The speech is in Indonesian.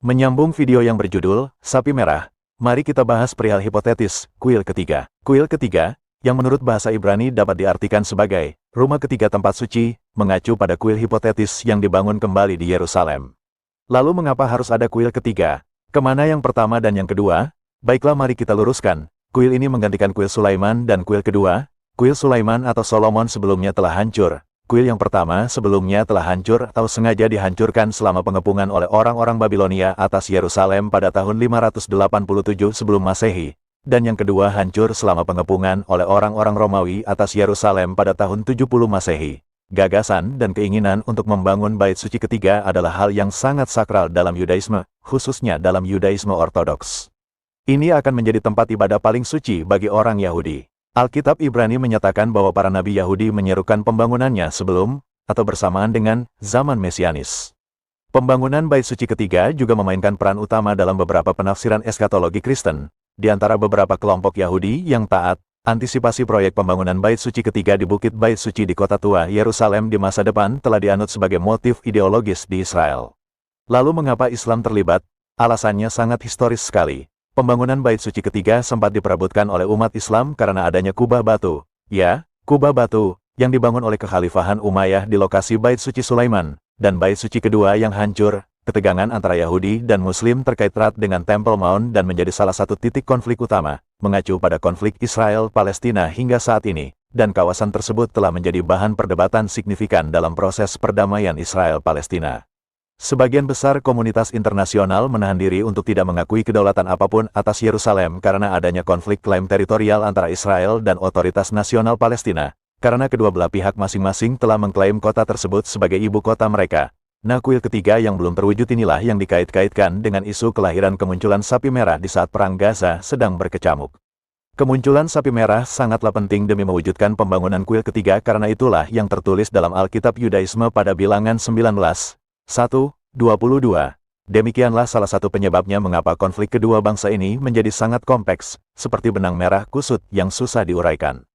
Menyambung video yang berjudul Sapi Merah, mari kita bahas perihal hipotetis, kuil ketiga. Kuil ketiga, yang menurut bahasa Ibrani dapat diartikan sebagai rumah ketiga tempat suci, mengacu pada kuil hipotetis yang dibangun kembali di Yerusalem. Lalu mengapa harus ada kuil ketiga? Kemana yang pertama dan yang kedua? Baiklah, mari kita luruskan. Kuil ini menggantikan kuil Sulaiman dan kuil kedua. Kuil Sulaiman atau Solomon sebelumnya telah hancur. Kuil yang pertama sebelumnya telah hancur atau sengaja dihancurkan selama pengepungan oleh orang-orang Babilonia atas Yerusalem pada tahun 587 sebelum Masehi. Dan yang kedua hancur selama pengepungan oleh orang-orang Romawi atas Yerusalem pada tahun 70 Masehi. Gagasan dan keinginan untuk membangun bait suci ketiga adalah hal yang sangat sakral dalam Yudaisme, khususnya dalam Yudaisme Ortodoks. Ini akan menjadi tempat ibadah paling suci bagi orang Yahudi. Alkitab Ibrani menyatakan bahwa para nabi Yahudi menyerukan pembangunannya sebelum atau bersamaan dengan zaman Mesianis. Pembangunan bait suci ketiga juga memainkan peran utama dalam beberapa penafsiran eskatologi Kristen. Di antara beberapa kelompok Yahudi yang taat, antisipasi proyek pembangunan bait suci ketiga di Bukit Bait Suci di Kota Tua Yerusalem di masa depan telah dianut sebagai motif ideologis di Israel. Lalu mengapa Islam terlibat? Alasannya sangat historis sekali. Pembangunan bait suci ketiga sempat diperebutkan oleh umat Islam karena adanya kubah batu. Ya, kubah batu, yang dibangun oleh kekhalifahan Umayyah di lokasi bait suci Sulaiman, dan bait suci kedua yang hancur. Ketegangan antara Yahudi dan Muslim terkait erat dengan Temple Mount dan menjadi salah satu titik konflik utama, mengacu pada konflik Israel-Palestina hingga saat ini, dan kawasan tersebut telah menjadi bahan perdebatan signifikan dalam proses perdamaian Israel-Palestina. Sebagian besar komunitas internasional menahan diri untuk tidak mengakui kedaulatan apapun atas Yerusalem karena adanya konflik klaim teritorial antara Israel dan Otoritas Nasional Palestina, karena kedua belah pihak masing-masing telah mengklaim kota tersebut sebagai ibu kota mereka. Nah, kuil ketiga yang belum terwujud inilah yang dikait-kaitkan dengan isu kelahiran kemunculan sapi merah di saat Perang Gaza sedang berkecamuk. Kemunculan sapi merah sangatlah penting demi mewujudkan pembangunan kuil ketiga karena itulah yang tertulis dalam Alkitab Yudaisme pada Bilangan 19:1-22. Demikianlah salah satu penyebabnya mengapa konflik kedua bangsa ini menjadi sangat kompleks, seperti benang merah kusut yang susah diuraikan.